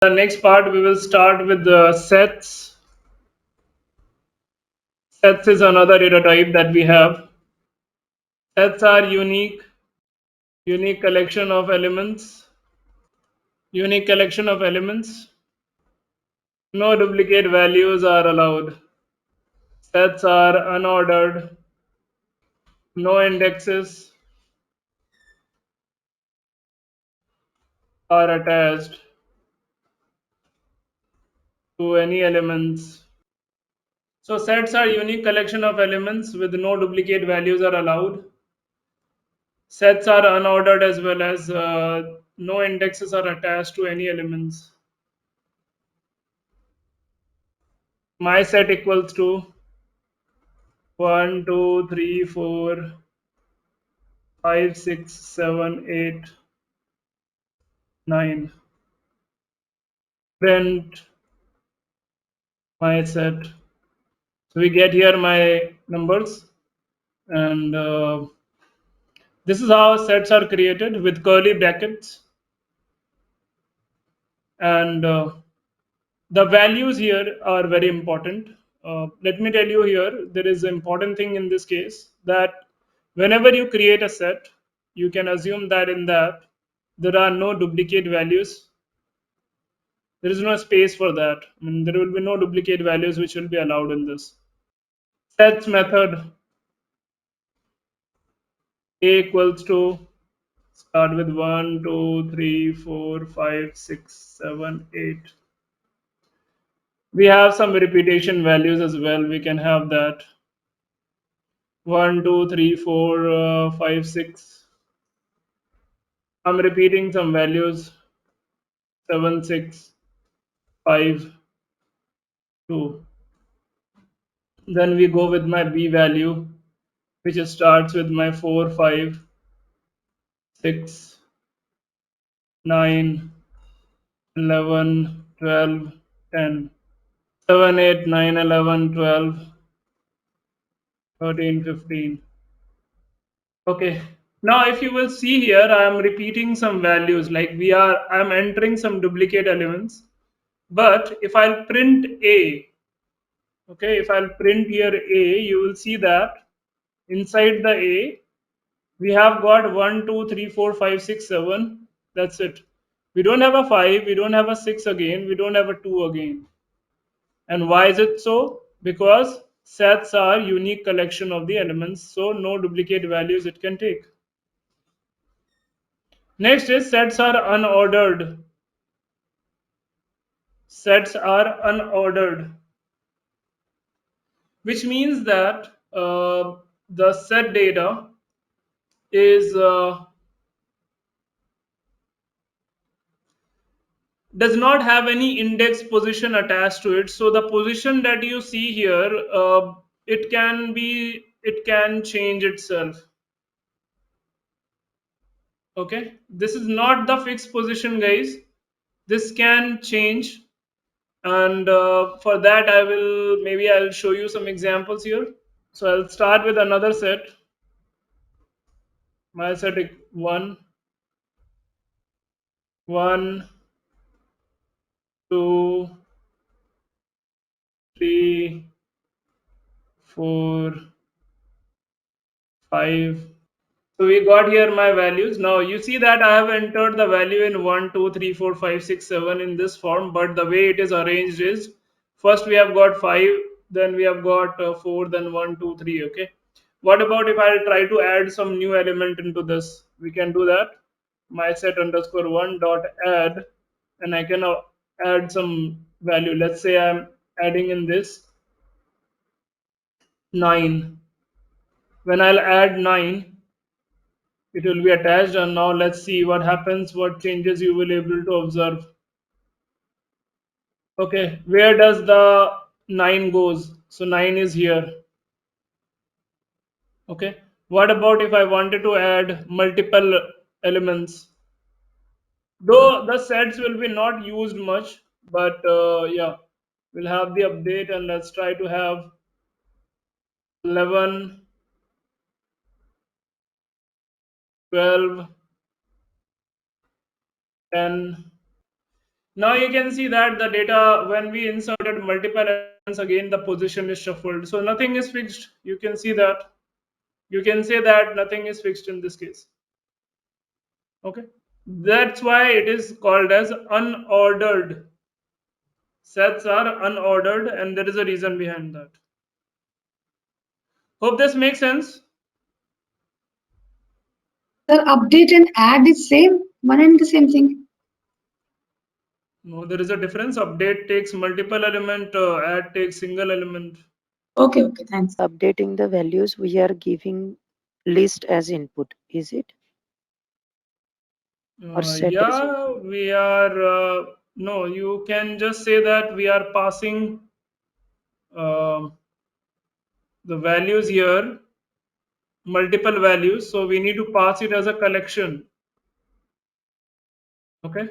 The next part we will start with the sets. Sets is another data type that we have. Sets are unique collection of elements. Unique collection of elements. No duplicate values are allowed. Sets are unordered. No indexes are attached to any elements. So sets are unique collection of elements with no duplicate values are allowed. Sets are unordered as well as no indexes are attached to any elements. My set equals to 1, 2, 3, 4, 5, 6, 7, 8, 9. Print my set. So we get here my numbers, and this is how sets are created with curly brackets. And the values here are very important. Let me tell you here, there is an important thing in this case that whenever you create a set, you can assume that in that there are no duplicate values. There is no space for that. I mean, there will be no duplicate values which will be allowed in this. Sets method A equals to start with 1, 2, 3, 4, 5, 6, 7, 8. We have some repetition values as well. We can have that 1, 2, 3, 4, 5, 6. I'm repeating some values 7, 6, 5, 2. Then we go with my B value, which starts with my 4, 5, 6, 9, 11, 12, 10. 7, 8, 9, 11, 12, 13, 15. Okay. Now, if you will see here, I am repeating some values like I am entering some duplicate elements. But if I'll print A, okay, if I'll print here A, you will see that inside the A, we have got 1, 2, 3, 4, 5, 6, 7. That's it. We don't have a 5, we don't have a 6 again, we don't have a 2 again. And why is it so? Because sets are unique collection of the elements, so no duplicate values it can take. Next is sets are unordered. Sets are unordered, which means that the set data is does not have any index position attached to it. So the position that you see here, it can change itself. Okay, this is not the fixed position, guys. This can change, and for that I'll show you some examples here. So I'll start with another set. My set is 1, 1, 2, 3, 4, 5. So we got here my values. Now you see that I have entered the value in 1, 2, 3, 4, 5, 6, 7 in this form, but the way it is arranged is first we have got 5, then we have got 4, then 1, 2, 3. Okay. What about if I try to add some new element into this? We can do that. My set underscore 1 dot add, and I can add some value. Let's say I'm adding in this 9. When I'll add 9, it will be attached, and now let's see what happens, what changes you will able to observe. Okay, where does the 9 goes? So 9 is here. Okay, what about if I wanted to add multiple elements? Though the sets will be not used much, but yeah, we'll have the update, and let's try to have 11, 12, 10. Now you can see that the data, when we inserted multiple elements, again the position is shuffled. So nothing is fixed. You can see that. You can say that nothing is fixed in this case. Okay. That's why it is called as unordered. Sets are unordered, and there is a reason behind that. Hope this makes sense. Sir, update and add is same, one and the same thing. No, there is a difference. Update takes multiple element, add takes single element. Okay, okay, thanks. Updating the values we are giving list as input, is it? Or set as Yeah, we are. No, you can just say that we are passing um the values here, multiple values. So we need to pass it as a collection. Okay.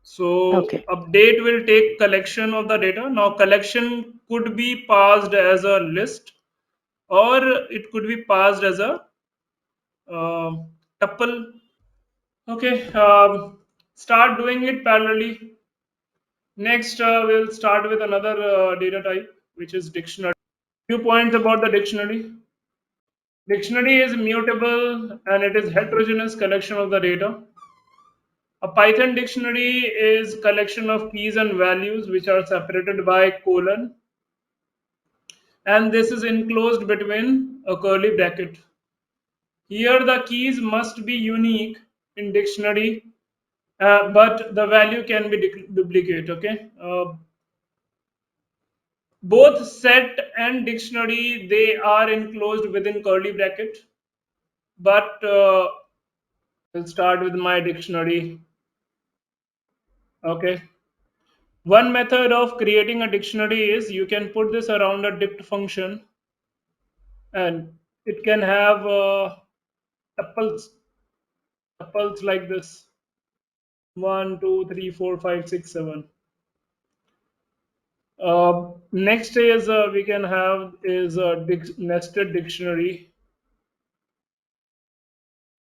So okay. update will take collection of the data. Now collection could be passed as a list, or it could be passed as a tuple. Okay. Start doing it parallelly. Next, we'll start with another data type, which is dictionary. Few points about the dictionary. Dictionary is mutable and it is heterogeneous collection of the data. A Python dictionary is collection of keys and values which are separated by colon, and this is enclosed between a curly bracket. Here the keys must be unique in dictionary, but the value can be duplicate. Okay, both set and dictionary, they are enclosed within curly bracket, but we'll start with my dictionary. Okay. One method of creating a dictionary is you can put this around a dict function, and it can have tuples, tuples like this: one, two, three, four, five, six, seven. Next is we can have is a nested dictionary.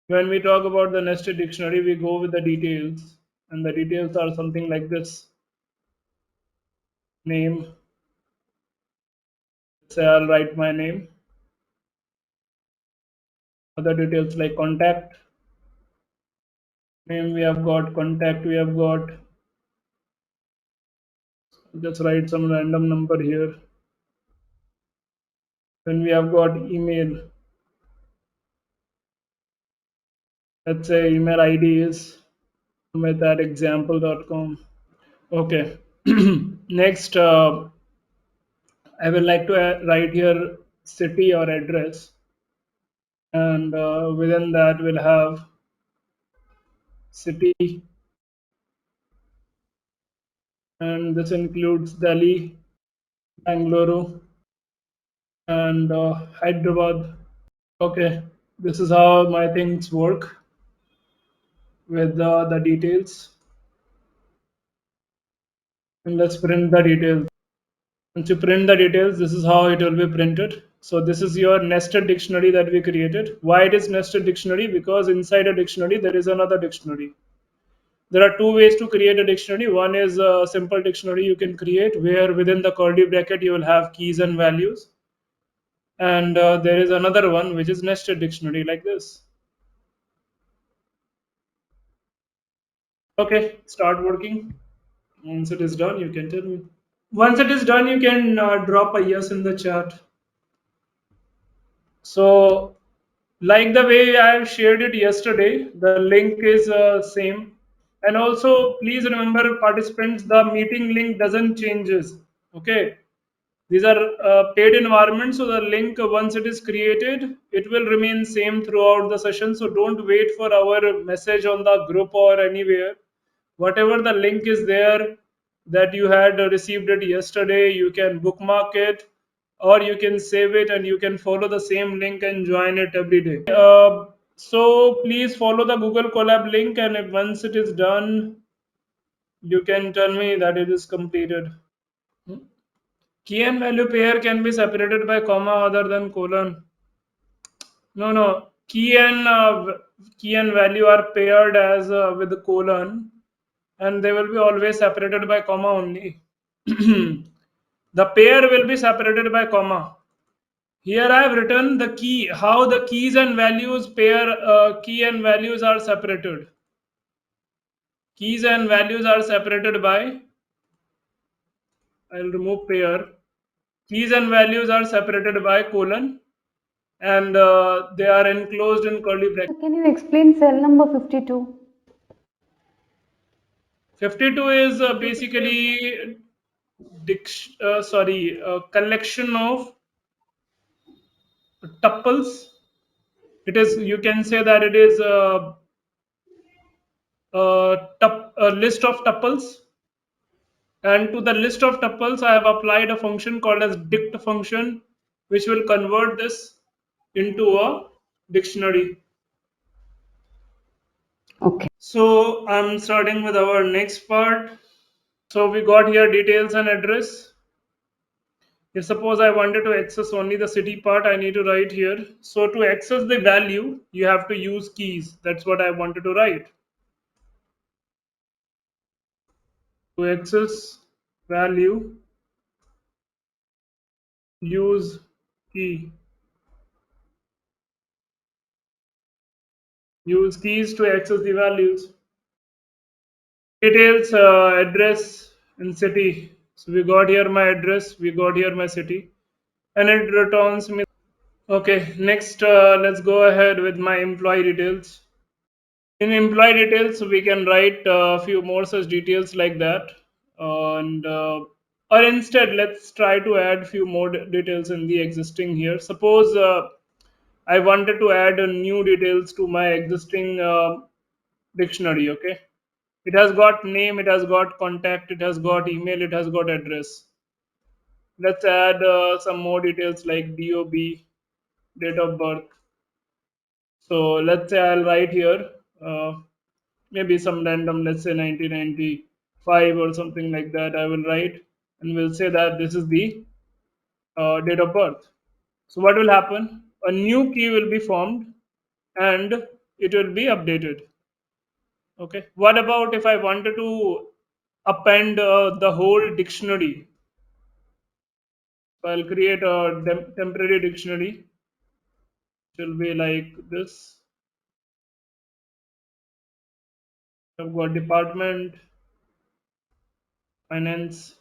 When we talk about the nested dictionary, we go with the details, and the details are something like this: name. Say I'll write my name. Other details like contact name, we have got contact, we have got, just write some random number here. Then we have got email. Let's say email ID is with at example.com. Okay. Next, I will like to write here city or address, and within that we'll have city, and this includes Delhi, Bangalore, and Hyderabad. Okay, this is how my things work with the details. And let's print the details. Once you print the details, this is how it will be printed. So this is your nested dictionary that we created. Why it is nested dictionary? Because inside a dictionary there is another dictionary. There are two ways to create a dictionary. One is a simple dictionary you can create where within the curly bracket you will have keys and values. And there is another one which is nested dictionary like this. Okay, start working. Once it is done, you can tell me. Once it is done, you can drop a yes in the chat. So, like the way I have shared it yesterday, the link is same. And also, please remember, participants, the meeting link doesn't changes. Okay, these are paid environments, so the link once it is created, it will remain same throughout the session. So don't wait for our message on the group or anywhere. Whatever the link is there that you had received it yesterday, you can bookmark it, or you can save it and you can follow the same link and join it every day. So please follow the Google Colab link, and if once it is done, you can tell me that it is completed. Key and value pair can be separated by comma other than colon. No, no. Key and value are paired as with the colon, and they will be always separated by comma only. The pair will be separated by comma. Here I have written the key, how the keys and values pair, key and values are separated. Keys and values are separated by, I'll remove pair. Keys and values are separated by colon, and they are enclosed in curly brackets. Can you explain cell number 52? 52 is basically collection of tuples. It is, you can say that it is a list of tuples, and to the list of tuples I have applied a function called as dict function, which will convert this into a dictionary. Okay. So I'm starting with our next part. So we got here details and address. If suppose I wanted to access only the city part, I need to write here. So to access the value, you have to use keys. That's what I wanted to write. To access value, use key. Use keys to access the values. Details, address, and city. So we got here my address, we got here my city, and it returns me. Okay, next let's go ahead with my employee details. In employee details, we can write a few more such details like that, and or instead, let's try to add few more details in the existing here. Suppose I wanted to add new details to my existing dictionary. Okay, it has got name, it has got contact, it has got email, it has got address. Let's add some more details like DOB, date of birth. So let's say I'll write here maybe some random, let's say 1995 or something like that. I will write and we'll say that this is the date of birth. So what will happen? A new key will be formed and it will be updated. Okay. What about if I wanted to append the whole dictionary? So I'll create a temporary dictionary. It will be like this. I've got department, finance,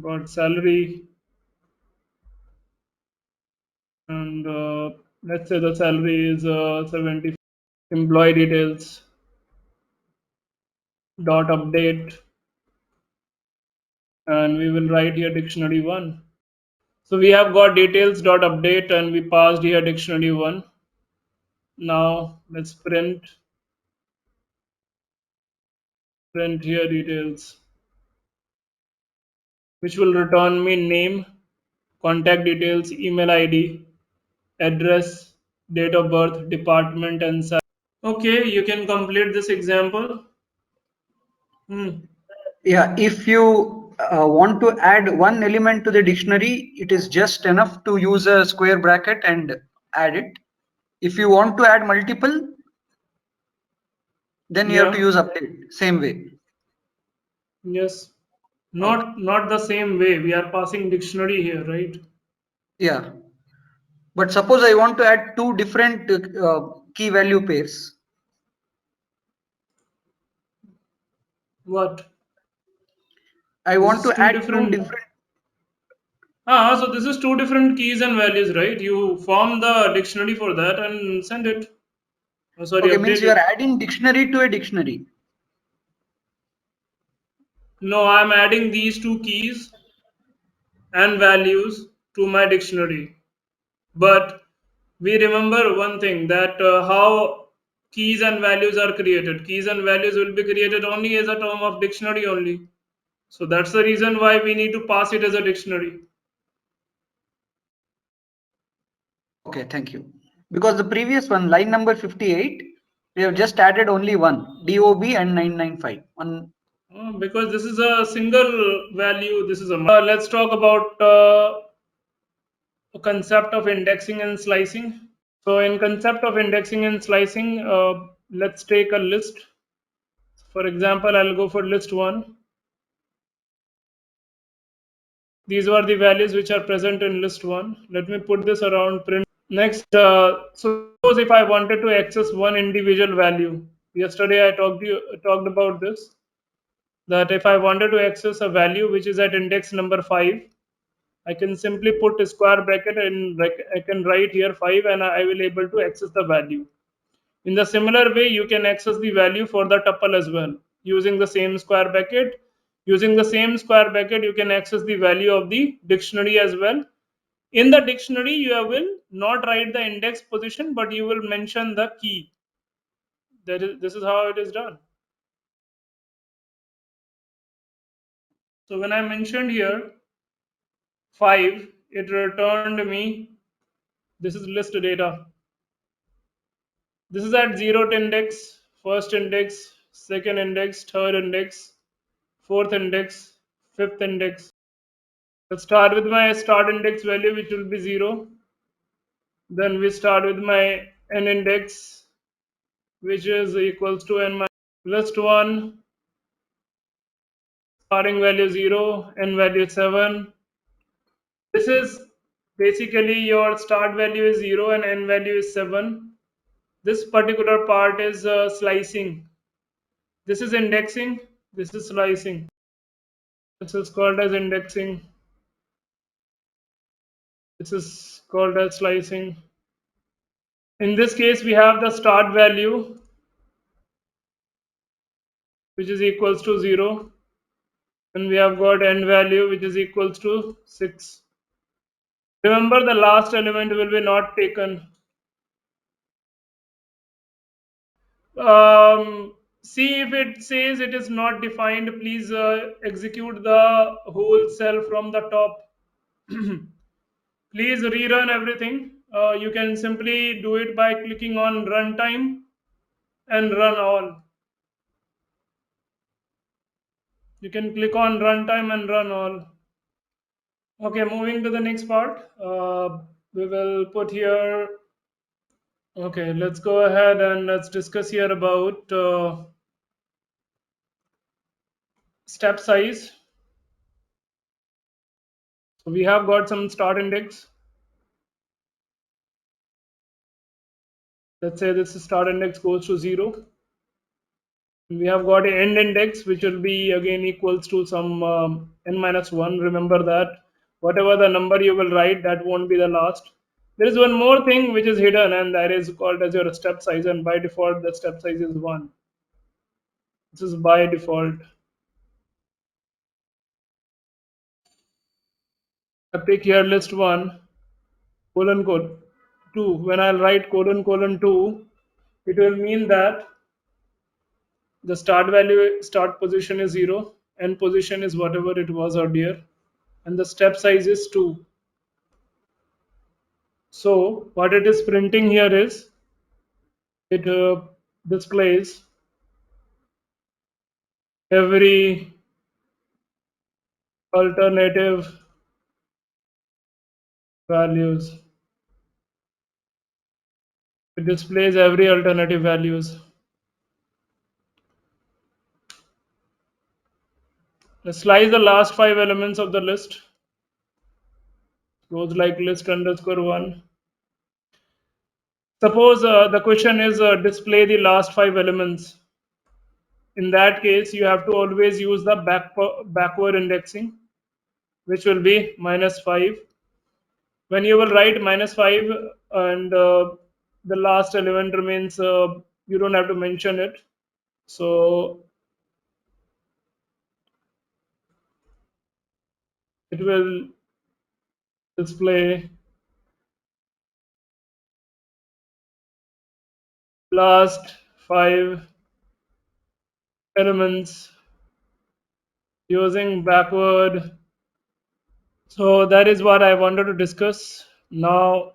got salary, and let's say the salary is 70. Employee details dot update, and we will write here dictionary 1. So we have got details dot update and we passed here dictionary 1. Now let's print here details, which will return me name, contact details, email ID, address, date of birth, department, and salary. Okay, you can complete this example. Hmm. Yeah, if you want to add one element to the dictionary, it is just enough to use a square bracket and add it. If you want to add multiple, then you have to Yeah. use update. Same way. Yes. Okay. Not the same way. We are passing dictionary here, right? Yeah. But suppose I want to add two different key value pairs. What? I This want is to two add two different. different. So this is two different keys and values, right? You form the dictionary for that and send it. Oh, sorry, Okay, means update you are it. adding dictionary to a dictionary. No, I'm adding these two keys and values to my dictionary. But we remember one thing, that how keys and values are created. Keys and values will be created only as a term of dictionary only. So that's the reason why we need to pass it as a dictionary. Okay, thank you. Because the previous one, line number 58, we have just added only one, DOB and 995. Because this is a single value. This is a. Let's talk about a concept of indexing and slicing. So in concept of indexing and slicing, let's take a list. For example, I'll go for list 1. These were the values which are present in list 1. Let me put this around print. Next, so suppose if I wanted to access one individual value. Yesterday I talked about this, that if I wanted to access a value which is at index number 5, I can simply put a square bracket and I can write here 5 and I will able to access the value. In the similar way, you can access the value for the tuple as well using the same square bracket. Using the same square bracket, you can access the value of the dictionary as well. In the dictionary, you will not write the index position, but you will mention the key. This is how it is done. So when I mentioned here 5, it returned me, this is list data. This is at 0th index, first index, second index, third index, fourth index, fifth index. Let's start with my start index value, which will be 0. Then we start with my n index, which is equals to n minus list 1, starting value 0, n value 7. This is basically your start value is 0 and n value is 7. This particular part is slicing. This is indexing. This is slicing. This is called as indexing. This is called as slicing. In this case, we have the start value, which is equals to 0. And we have got end value, which is equals to 6. Remember, the last element will be not taken. See if it says it is not defined, please execute the whole cell from the top. Please rerun everything. You can simply do it by clicking on runtime and run all. You can click on runtime and run all. Okay, moving to the next part. We will put here. Okay, let's go ahead and let's discuss here about step size. So we have got some start index. Let's say this start index goes to 0. We have got an end index which will be again equals to some n minus 1. Remember that whatever the number you will write, that won't be the last. There is one more thing which is hidden, and that is called as your step size, and by default the step size is 1. This is by default. I pick here list 1 colon colon 2. When I'll write colon colon 2, it will mean that the start position is 0, end position is whatever it was earlier, and the step size is 2. So what it is printing here is it displays every alternative values. It displays every alternative values. Let's slice the last 5 elements of the list. Goes like list underscore 1. Suppose the question is display the last 5 elements. In that case, you have to always use the backward indexing, which will be -5. When you will write -5 and the last element remains, you don't have to mention it. So it will display last 5 elements using backward. So that is what I wanted to discuss. Now,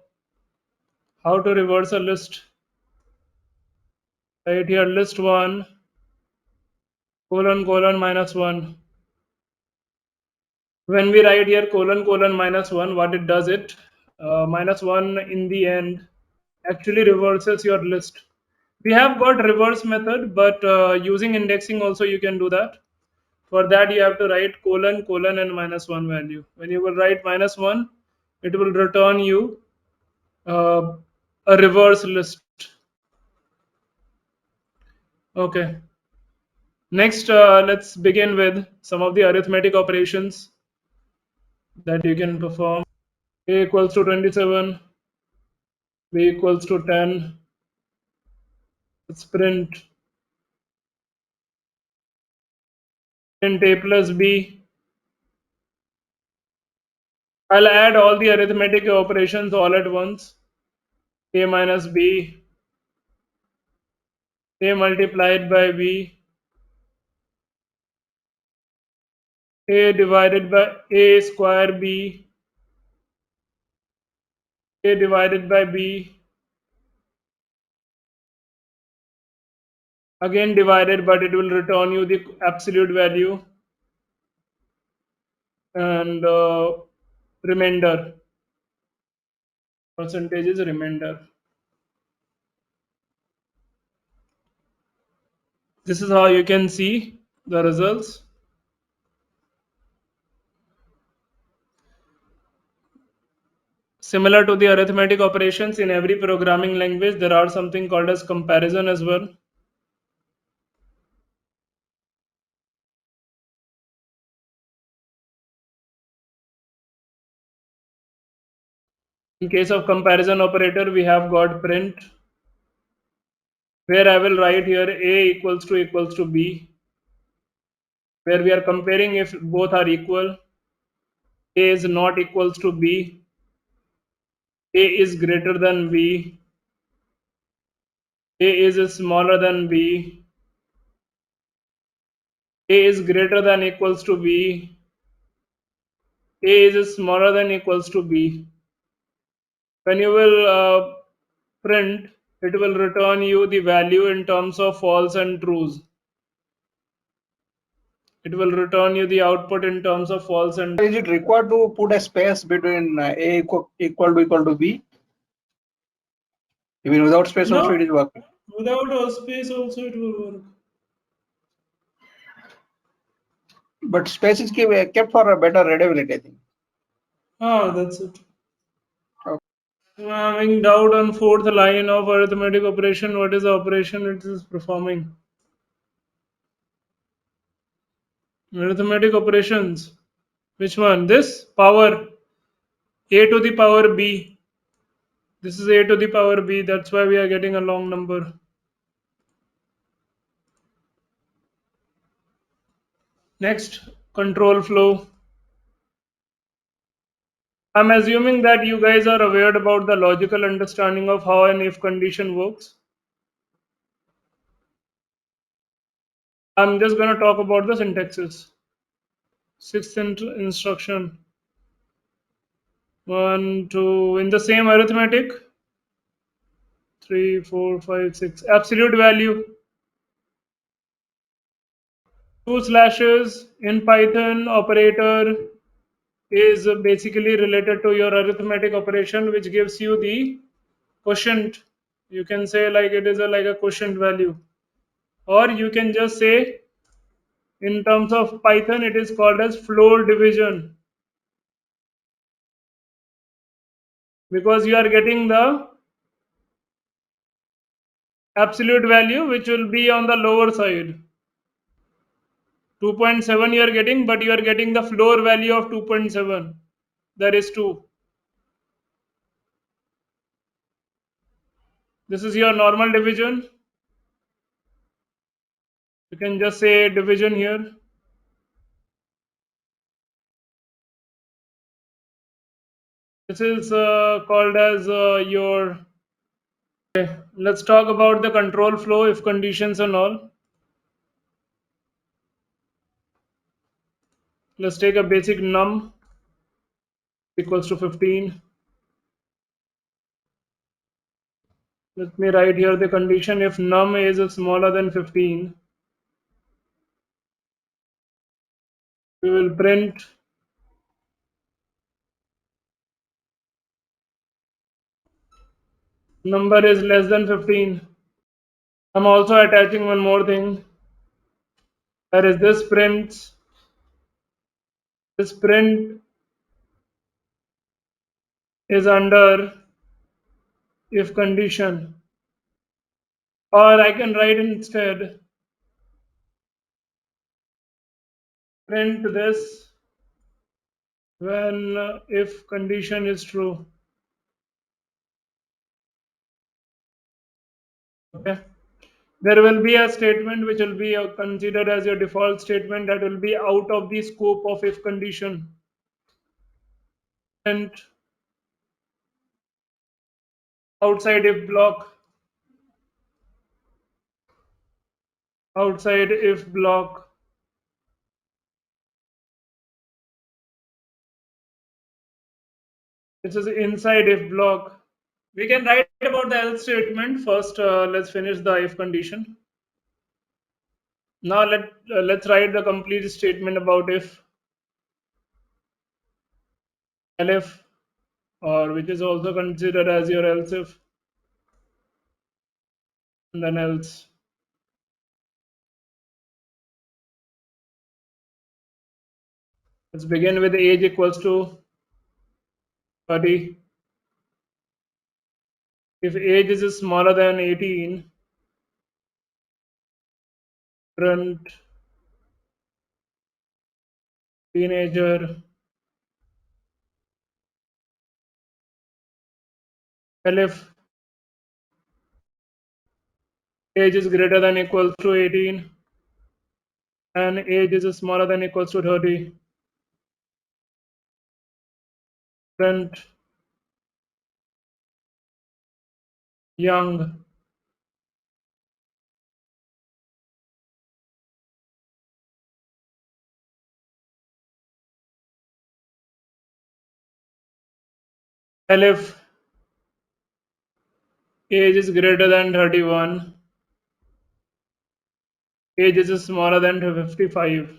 how to reverse a list. Right here, list 1 colon colon -1. When we write here colon colon -1, what it does it -1 in the end actually reverses your list. We have got reverse method, but using indexing also you can do that. For that you have to write colon, colon and -1 value. When you will write -1, it will return you uh, a reverse list. Okay. Next, let's begin with some of the arithmetic operations that you can perform. A equals to 27, B equals to 10. Let's print A plus B. I'll add all the arithmetic operations all at once. A minus B, A multiplied by B, A divided by A square B, A divided by B, again divided, but it will return you the absolute value, and remainder, percentage is remainder. This is how you can see the results. Similar to the arithmetic operations in every programming language, there are something called as comparison as well. In case of comparison operator, we have got print, where I will write here A equals to B, where we are comparing if both are equal. A is not equals to B, A is greater than B, A is smaller than B, A is greater than equals to B, A is smaller than equals to B. When you will print, it will return you the value in terms of false and trues. It will return you the output in terms of false and. Is it required to put a space between A equal to B? Even without space also it No, is working. without a space also it will work. But space is kept for a better readability, I think. Ah, that's it. Okay. Having doubt on fourth line of arithmetic operation, what is the operation it is performing? Arithmetic operations. Which one? This power a to the power b. This is a to the power b. That's why we are getting a long number. Next, control flow. I'm assuming that you guys are aware about the logical understanding of how an if condition works. I'm just going to talk about the syntaxes. Sixth instruction. 1, 2, in the same arithmetic. 3, 4, 5, 6. Absolute value. 2 slashes in Python operator is basically related to your arithmetic operation, which gives you the quotient. You can say like it is like a quotient value, or you can just say in terms of Python it is called as floor division, because you are getting the absolute value which will be on the lower side. 2.7 you are getting, but you are getting the floor value of 2.7. That is 2. This is your normal division. You can just say division here. This is called as your. Okay, let's talk about the control flow if conditions and all. Let's take a basic num equals to 15. Let me write here the condition if num is smaller than 15. We will print number is less than 15. I'm also attaching one more thing. That is this print. This print is under if condition. Or I can write instead print this when if condition is true. Okay. There will be a statement which will be considered as your default statement that will be out of the scope of if condition. And outside if block, outside if block. This is inside if block. We can write about the else statement first. Let's finish the if condition. Now let's write the complete statement about if elif, or which is also considered as your else if, and then else. Let's begin with age equals to 30. If age is smaller than 18, print teenager elif age is greater than equals to 18 and age is smaller than equals to 30. Print young elif age is greater than 31, age is smaller than 55.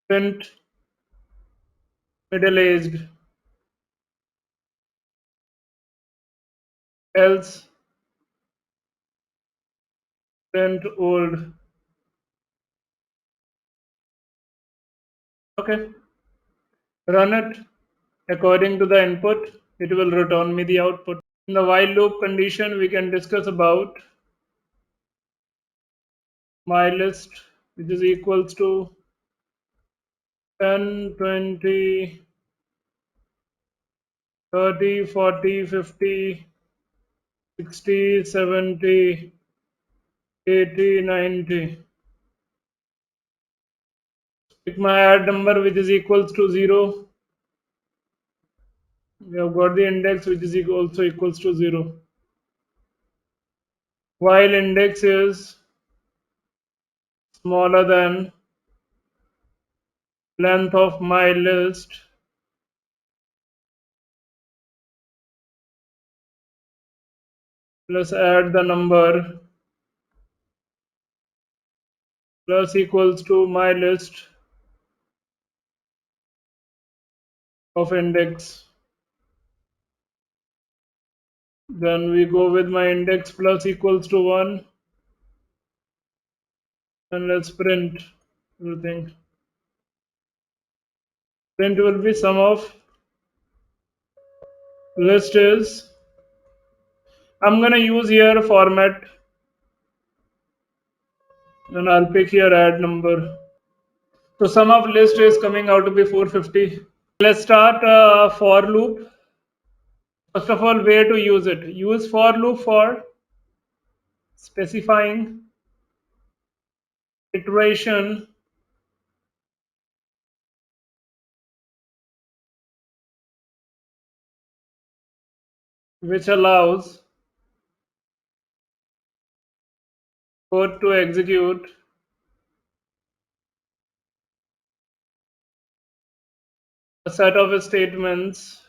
Print middle aged, else print old. Okay, run it. According to the input, it will return me the output. In the while loop condition, we can discuss about my list, which is equals to 10, 20, 30, 40, 50, 60, 70, 80, 90. Pick my add number which is equals to 0. We have got the index which is also equals to 0. While index is smaller than length of my list, plus add the number plus equals to my list of index. Then we go with my index plus equals to 1 and let's print everything. Print will be sum of list is, I'm gonna use here format and I'll pick here add number. So sum of list is coming out to be 450. Let's start a for loop. First of all, where to use it? Use for loop for specifying iteration which allows code to execute a set of statements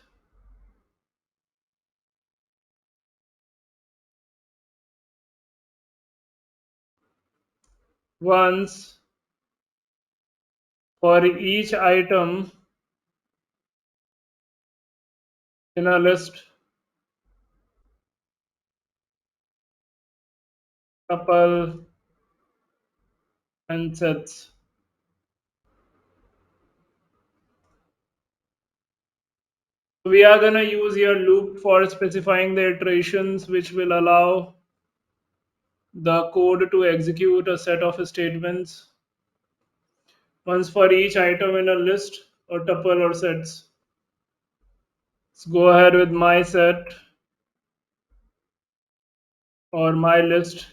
once for each item in a list. tuple, and sets. We are going to use here loop for specifying the iterations which will allow the code to execute a set of statements once for each item in a list or tuple or sets. Let's go ahead with my set or my list.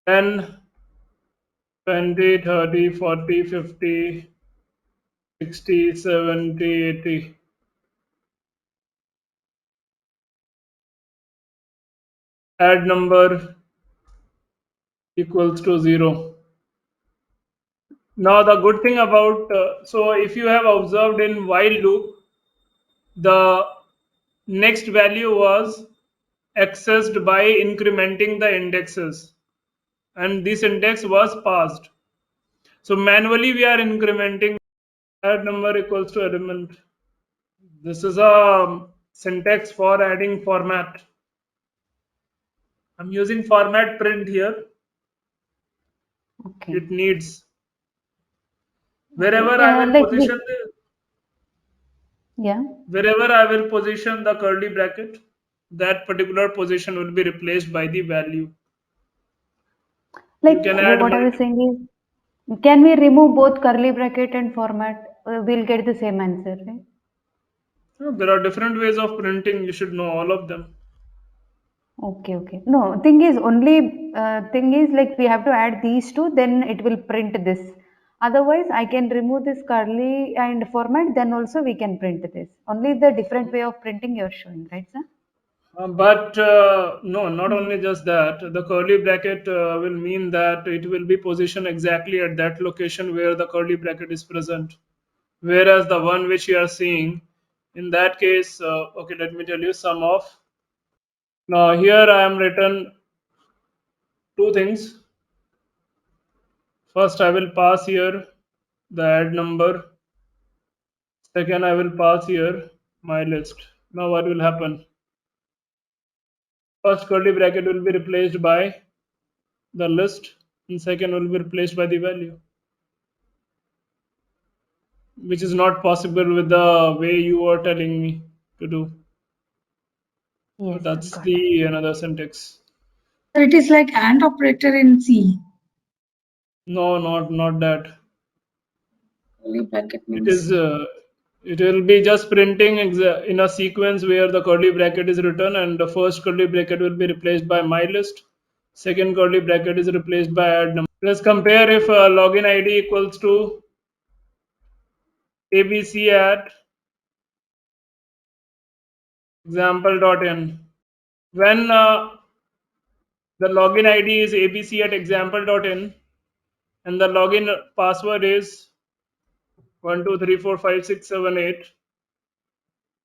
Then 20, 30, 40, 50, 60, 70, 80. Add number equals to 0. Now the good thing about, so if you have observed in while loop, the next value was accessed by incrementing the indexes, and this index was passed. So manually we are incrementing add number equals to element. This is a syntax for adding format. I'm using format print here. Okay. It needs Okay. wherever I will Like position the yeah. wherever I will position the curly bracket, that particular position will be replaced by the value. Like You can add what I was multiple. saying is, can we remove both curly bracket and format? We'll get the same answer, right? There are different ways of printing. You should know all of them. Okay, okay. No, thing is like we have to add these two, then it will print this. Otherwise, I can remove this curly and format, then also we can print this. Only the different way of printing you're showing, right, sir? But no, not Hmm. only just that. The curly bracket will mean that it will be positioned exactly at that location where the curly bracket is present. Whereas the one which you are seeing, in that case, okay, let me tell you some of. Now here I am written two things. First, I will pass here the add number. Second, I will pass here my list. Now what will happen? First curly bracket will be replaced by the list, and second will be replaced by the value, which is not possible with the way you are telling me to do. So Yes, sir, that's got it. the another syntax. So it is like AND operator in C. No, not that. Curly bracket It means. is. It will be just printing in a sequence where the curly bracket is written, and the first curly bracket will be replaced by my list. Second curly bracket is replaced by add number. Let's compare if login ID equals to abc at example.in. When the login ID is abc at example.in and the login password is 12345678,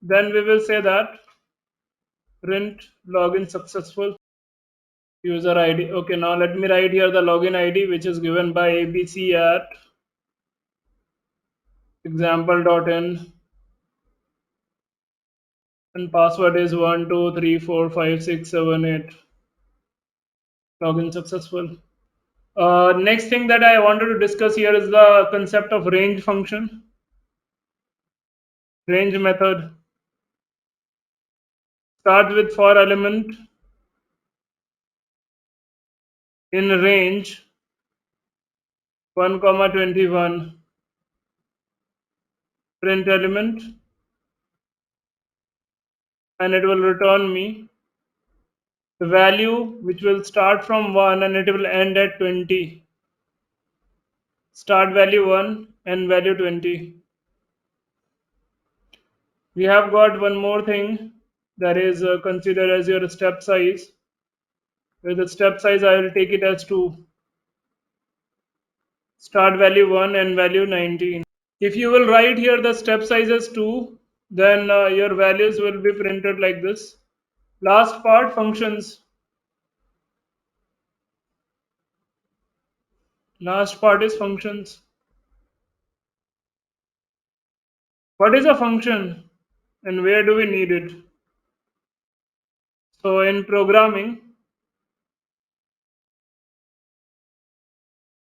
then we will say that print login successful user ID. Okay, now let me write here the login ID which is given by abc at example.in and password is 12345678. Login successful. Next thing that I wanted to discuss here is the concept of range function, range method. Start with for element in range 1 comma 21, print element, and it will return me the value which will start from 1 and it will end at 20. Start value 1 and value 20. We have got one more thing that is considered as your step size. With the step size, I will take it as 2. Start value 1 and value 19. If you will write here the step size as 2, then your values will be printed like this. Last part, functions. Last part is functions. What is a function? and where do we need it? So in programming,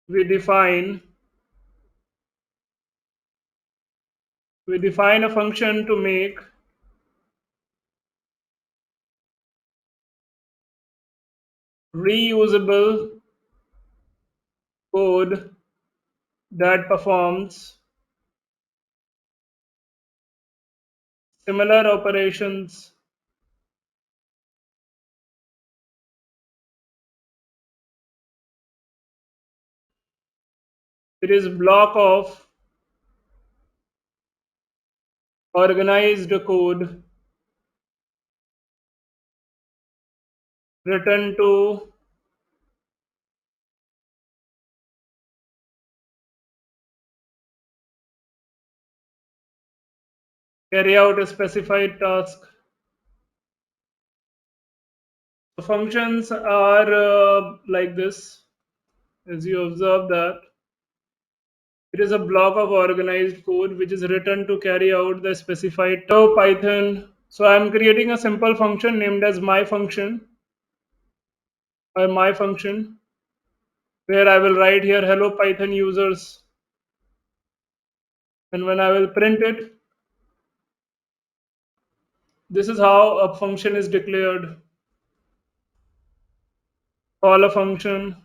we define a function to make reusable code that performs similar operations it is block of organized code written to carry out a specified task. The functions are like this. As you observe that it is a block of organized code which is written to carry out the specified Python. So I am creating a simple function named as my function where I will write here hello Python users, and when I will print it, this is how a function is declared. Call a function,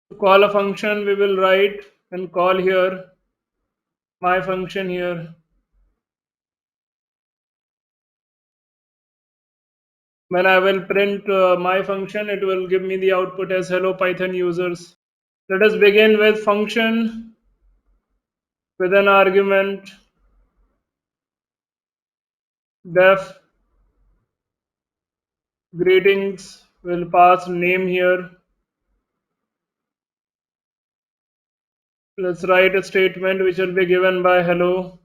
to call a function we will write and call here my function here. When I will print my function, it will give me the output as hello Python users. Let us begin with function with an argument def greetings. Will pass name here. Let's write a statement which will be given by hello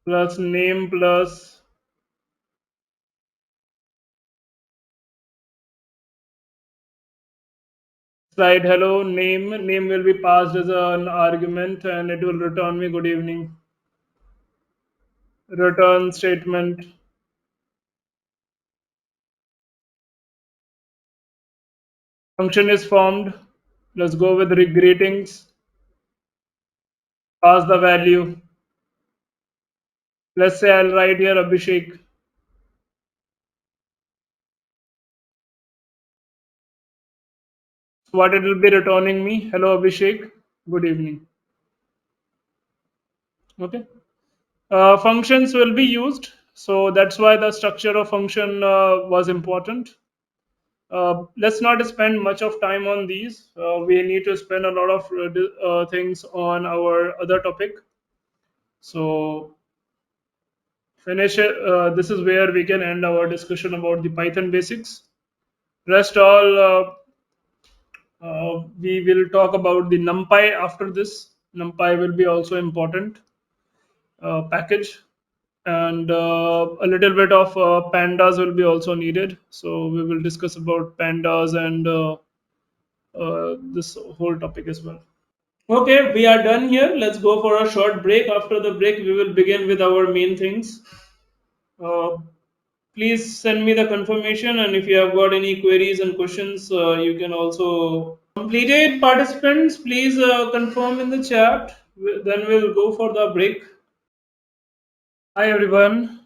plus name plus slide hello name. Name will be passed as an argument and it will return me good evening. Return statement. Function is formed. Let's go with greetings. Pass the value. Let's say I'll write here Abhishek. So what it will be returning me? Hello Abhishek. Good evening. Okay. Functions will be used. So that's why the structure of function was important. Let's not spend much of time on these. We need to spend a lot of things on our other topic. So finish it. This is where we can end our discussion about the Python basics. Rest all we will talk about the NumPy after this. NumPy will be also important package, and a little bit of pandas will be also needed. So we will discuss about pandas and this whole topic as well. Okay, we are done here. Let's go for a short break. After the break, we will begin with our main things. Uh, Please send me the confirmation, and if you have got any queries and questions, you can also completed participants. Please confirm in the chat. Then we'll go for the break. Hi everyone.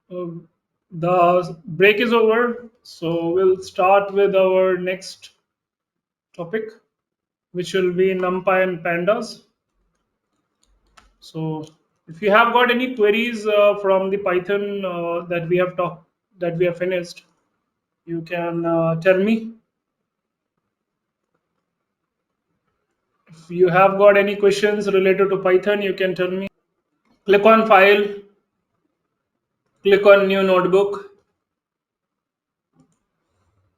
The break is over, so we'll start with our next topic, which will be NumPy and pandas. So, if you have got any queries from the Python that we have finished, you can tell me. If you have got any questions related to Python, you can tell me. Click on File, click on New Notebook,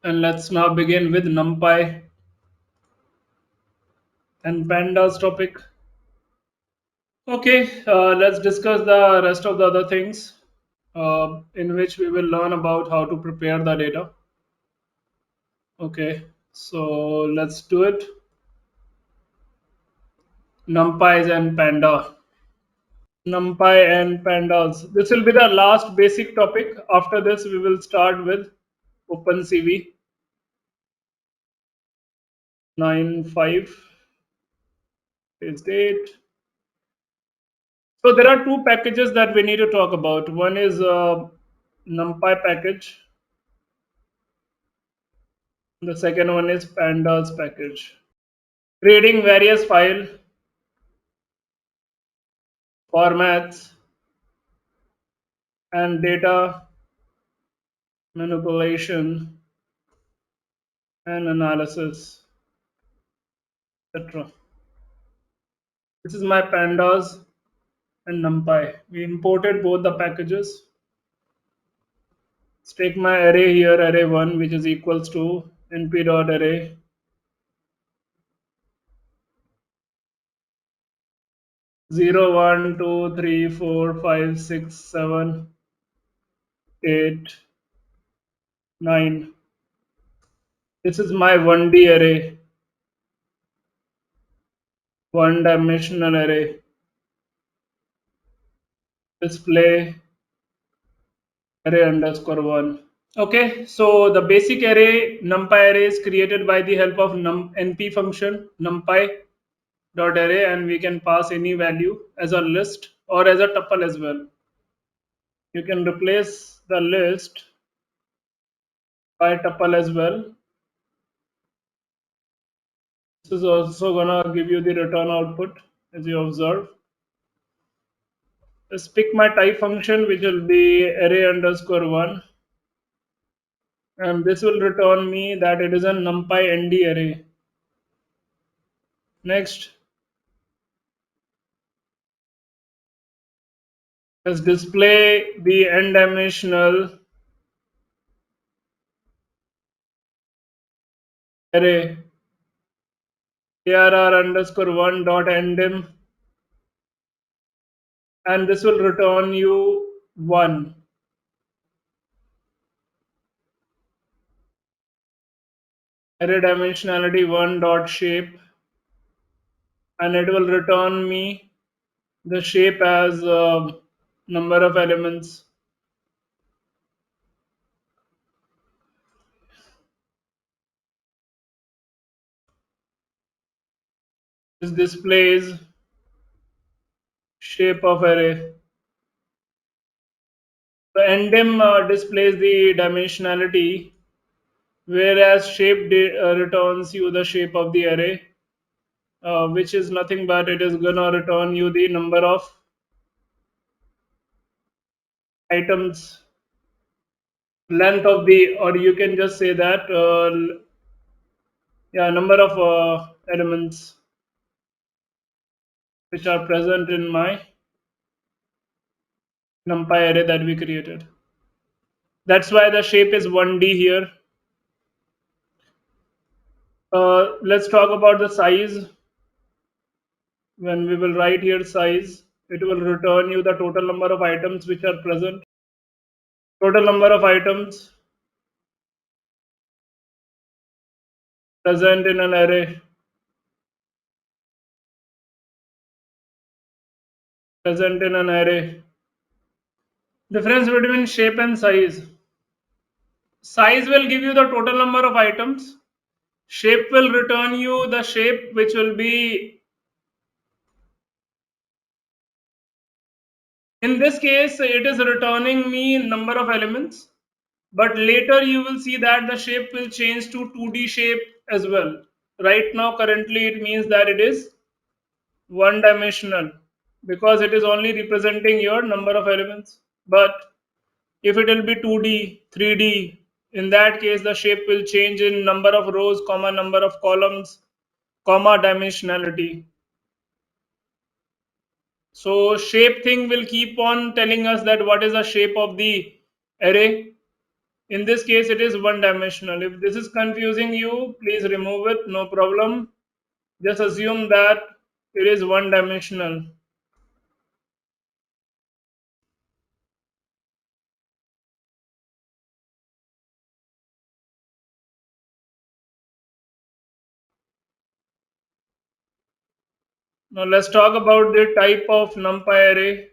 and let's now begin with NumPy and Pandas topic. Okay, let's discuss the rest of the other things in which we will learn about how to prepare the data. Okay, So let's do it. NumPys and Panda. NumPy and Pandas. This will be the last basic topic. After this, we will start with OpenCV 9.5. Is date. So there are two packages that we need to talk about. One is NumPy package. The second one is Pandas package. Creating various file formats and data manipulation and analysis, etc. This is my Pandas and NumPy. We imported both the packages. Let's take my array here, array1, which is equals to np.array 0, 1, 2, 3, 4, 5, 6, 7, 8, 9. This is my 1D array, one dimensional array. Display array underscore 1. Okay, so the basic array numpy array is created by the help of np function numpy dot array, and we can pass any value as a list or as a tuple as well. You can replace the list by tuple as well. This is also gonna give you the return output as you observe. Let's pick my type function, which will be array underscore 1, and this will return me that it is a numpy nd array. Next, let's display the n-dimensional array arr underscore 1 dot ndim, and this will return you 1. Array dimensionality 1 dot shape, and it will return me the shape as number of elements. This displays shape of array. The ndim displays the dimensionality, whereas shape returns you the shape of the array, which is nothing but it is gonna return you the number of items, length of the, or you can just say that yeah, number of elements which are present in my numpy array that we created. That's why the shape is 1D here. Let's talk about the size. When we will write here size, it will return you the total number of items which are present. Total number of items present in an array. Present in an array. Difference between shape and size. Size will give you the total number of items. Shape will return you the shape which will be, in this case, it is returning me number of elements, but later you will see that the shape will change to 2D shape as well. Right now, currently, it means that it is one dimensional because it is only representing your number of elements. But if it will be 2D, 3D, in that case, the shape will change in number of rows, comma, number of columns, comma, dimensionality. So shape thing will keep on telling us that what is the shape of the array. In this case, it is one dimensional. If this is confusing you, please remove it, no problem. Just assume that it is one dimensional. Now let's talk about the type of NumPy array.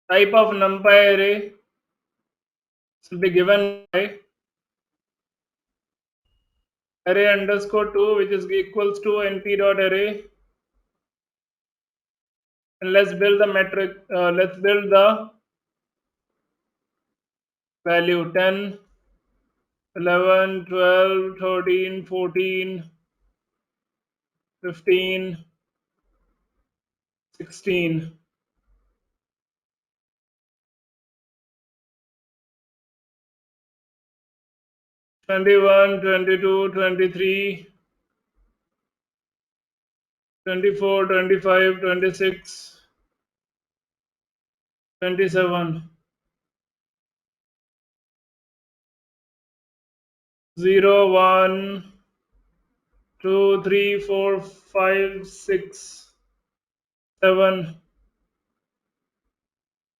Type of NumPy array will be given by array underscore 2, which is equals to np.array. And let's build the metric. Let's build the value 10, 11, 12, 13, 14, 15, 16. 21, 22, 23, 24, 25, 26, 27. 0, 1, 2, 3, 4, 5, 6, 7,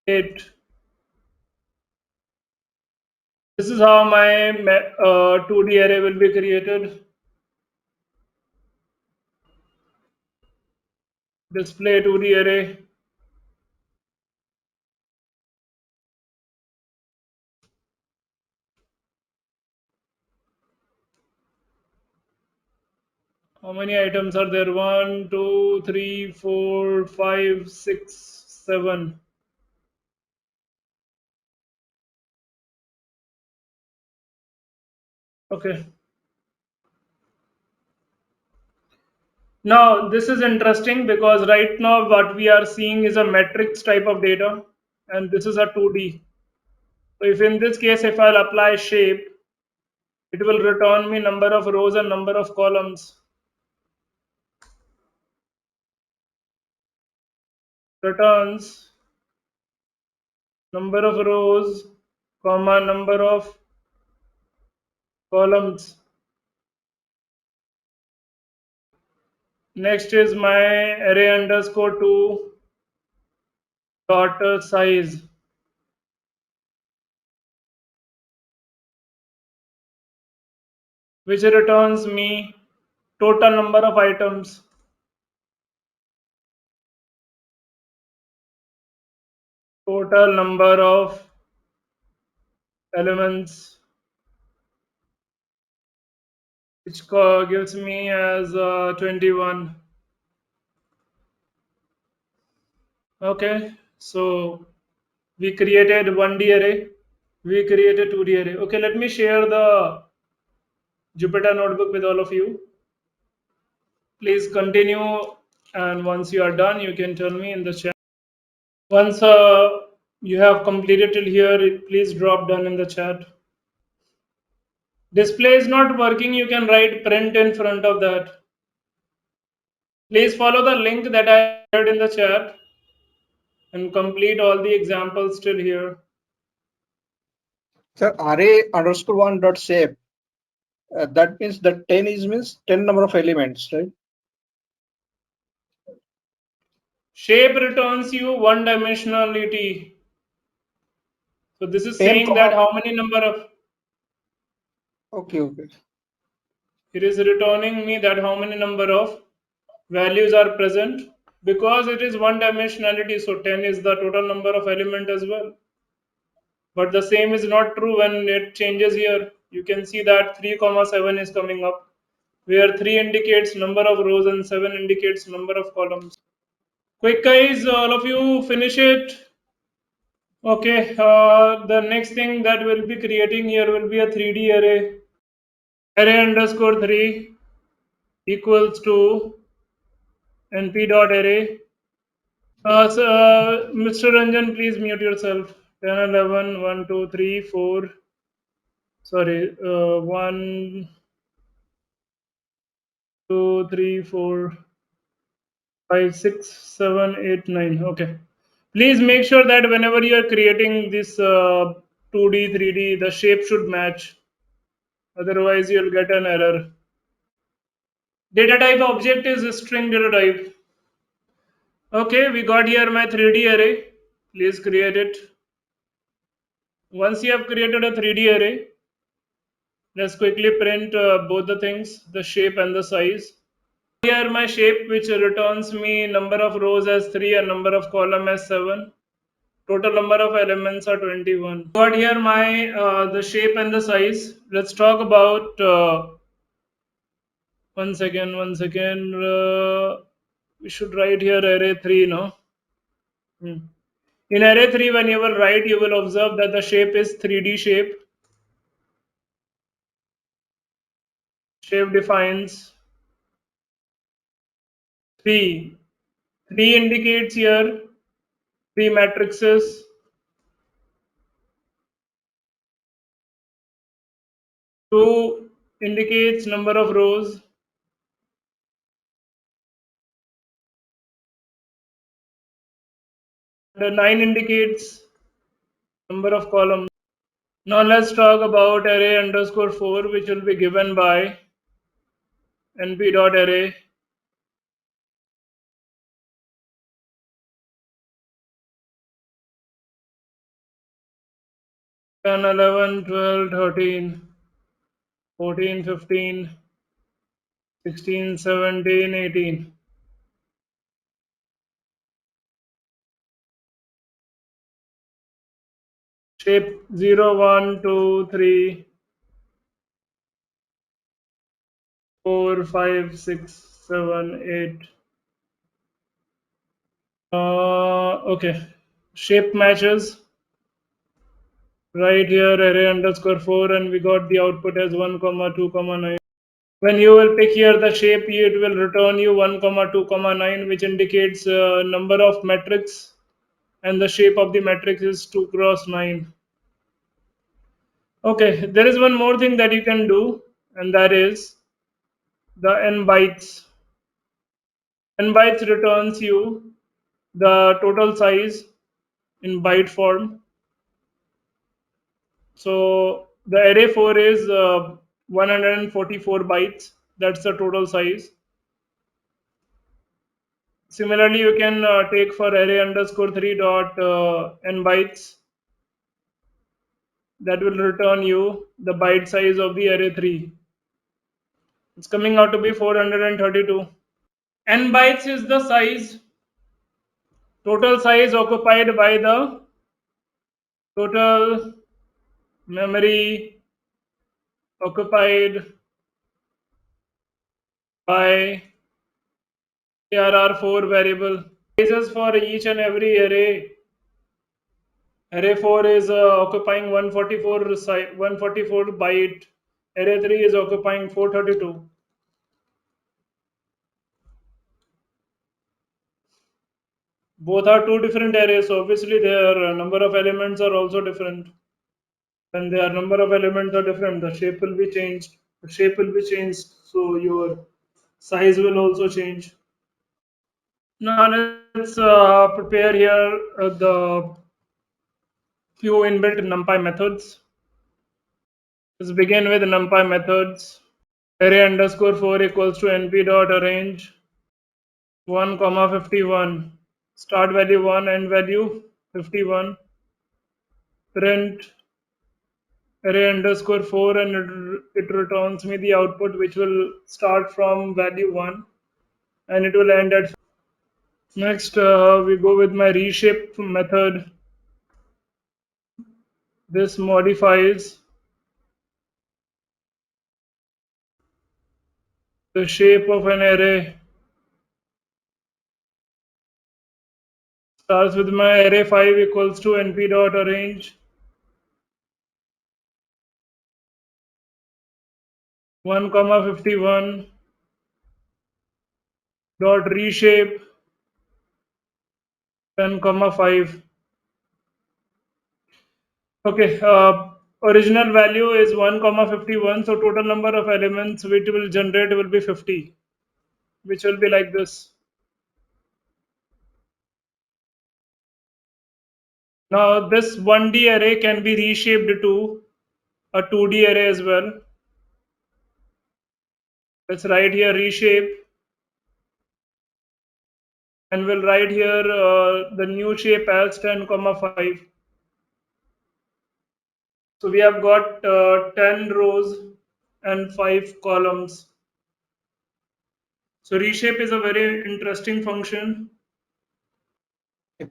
8. This is how my 2D array will be created. Display 2D array. How many items are there? 1, 2, 3, 4, 5, 6, 7. Okay. Now, this is interesting because right now what we are seeing is a matrix type of data, and this is a 2D. So if in this case, if I'll apply shape, it will return me number of rows and number of columns. Returns number of rows, comma, number of columns. Next is my array underscore 2 dot size, which returns me total number of items. Total number of elements, which gives me as 21. Okay, so we created 1D array, we created 2D array. Okay, let me share the Jupyter notebook with all of you. Please continue, and once you are done, you can tell me in the chat. Once you have completed till here, please drop done in the chat. Display is not working, you can write print in front of that. Please follow the link that I shared in the chat and complete all the examples till here. Sir, array underscore one dot shape. That means that 10 is means 10 number of elements, right? Shape returns you one dimensionality. So this is 10 saying that comma. how many number of, Okay, okay. it is returning me that how many number of values are present, because it is one dimensionality. So 10 is the total number of element as well. But the same is not true when it changes here. You can see that 3 comma 7 is coming up, where 3 indicates number of rows and 7 indicates number of columns. Quick guys, all of you finish it. Okay, the next thing that we'll be creating here will be a 3D array. Array underscore 3 equals to np.array. Mr. Ranjan, please mute yourself. 10, 11, 1, 2, 3, 4. Sorry, 1, 2, 3, 4, 5, 6, 7, 8, 9. Okay. Please make sure that whenever you are creating this 2D, 3D, the shape should match. Otherwise, you'll get an error. Data type object is a string data type. Okay, we got here my 3D array. Please create it. Once you have created a 3D array, Let's quickly print both the things, the shape and the size. Here my shape, which returns me number of rows as 3 and number of column as 7. Total number of elements are 21. Got here my the shape and the size. Let's talk about one second. We should write here array 3, no? In array 3, when you will write, you will observe that the shape is 3D shape. Shape defines 3. 3 indicates here 3 matrices. 2 indicates number of rows. The 9 indicates number of columns. Now let's talk about array underscore 4, which will be given by np.array 10, 11, 12, 13, 14, 15, 16, 17, 18. Shape 0, 1, 2, 3, 4, 5, 6, 7, 8. Okay. Shape matches. Right here array underscore 4, and we got the output as 1, 2, 9. When you will pick here the shape, it will return you 1, 2, 9, which indicates number of matrix, and the shape of the matrix is 2 cross 9. Okay, there is one more thing that you can do, and that is the n bytes. N bytes returns you the total size in byte form. So the array 4 is 144 bytes. That's the total size. Similarly, you can take for array underscore 3 dot n bytes. That will return you the byte size of the array 3. It's coming out to be 432. N bytes is the size, total size occupied by the total memory occupied by ARR4 variable. Sizes for each and every array. Array 4 is occupying 144 byte. Array 3 is occupying 432. Both are two different arrays, so obviously their number of elements are also different. When their number of elements are different, the shape will be changed. The shape will be changed, so your size will also change. Now let's prepare here the few inbuilt NumPy methods. Let's begin with NumPy methods. Array underscore 4 equals to np dot arrange 1 comma 51. Start value 1, end value 51. Print array underscore 4, and it returns me the output, which will start from value 1 and it will end at. Next, we go with my reshape method. This modifies the shape of an array. Starts with my array 5 equals to np dot arrange 1 comma 51 dot reshape 10 comma 5. Okay, original value is 1 comma 51, so total number of elements which will generate will be 50, which will be like this. Now this 1D array can be reshaped to a 2D array as well. Let's write here reshape, and we'll write here the new shape as 10 comma 5. So we have got 10 rows and 5 columns. So reshape is a very interesting function.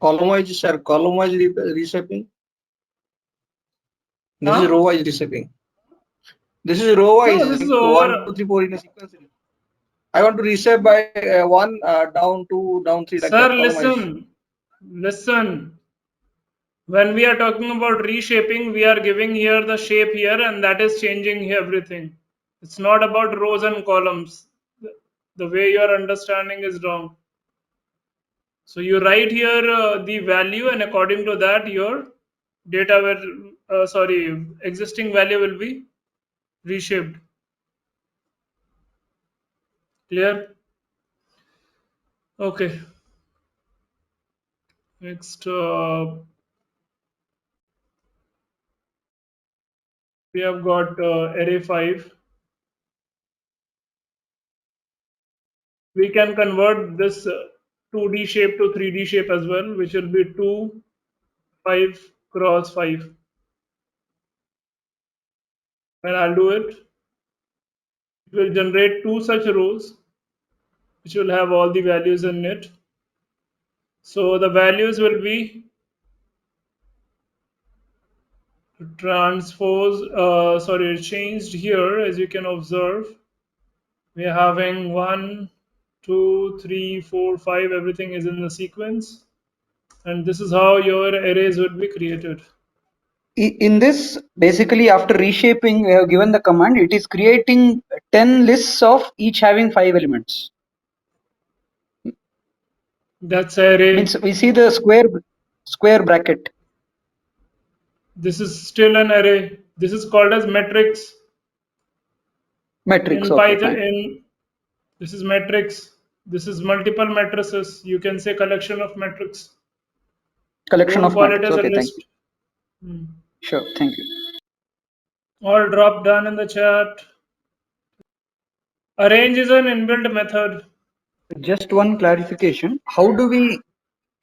Column wise, sir, column wise reshaping. This is Huh? row wise reshaping. This is row wise, No, this is like over. 1, 2, 3, 4 in a sequence. I want to reshape by 1, down 2, down 3, like Sir, that, column wise. listen. When we are talking about reshaping, we are giving here the shape here, and that is changing everything. It's not about rows and columns. The way you are understanding is wrong. So you write here the value, and according to that, your data will, existing value will be reshaped. Clear? Okay. Next, we have got array 5. We can convert this 2D shape to 3D shape as well, which will be 2, 5 cross 5. And I'll do it. It will generate 2 such rows, which will have all the values in it. So the values will be changed here, as you can observe. We are having 1, 2, 3, 4, 5. Everything is in the sequence. And this is how your arrays would be created. In this, basically after reshaping, we have given the command, it is creating 10 lists of each having 5 elements. That's array. Means we see the square bracket. This is still an array. This is called as matrix. Matrix, In okay, Python, fine. this is matrix. This is multiple matrices. You can say collection of matrix. Collection Don't of call it matrix, as a okay, thank you. list. Hmm. Sure, thank you. All drop down in the chat. Arrange is an inbuilt method. Just one clarification. How do we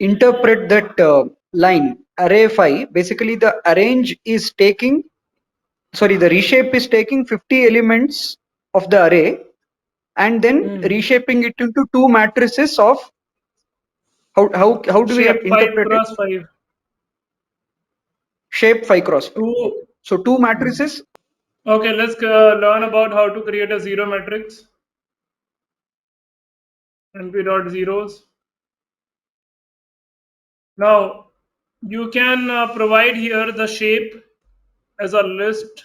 interpret that line array 5? Basically the arrange is taking, sorry, the reshape is taking 50 elements of the array and then reshaping it into 2 matrices of, how do we Shape 5 interpret it? cross 5. Shape 5 cross 5. 2. So 2 matrices. Okay, let's learn about how to create a zero matrix. np.zeros. Now, you can provide here the shape as a list.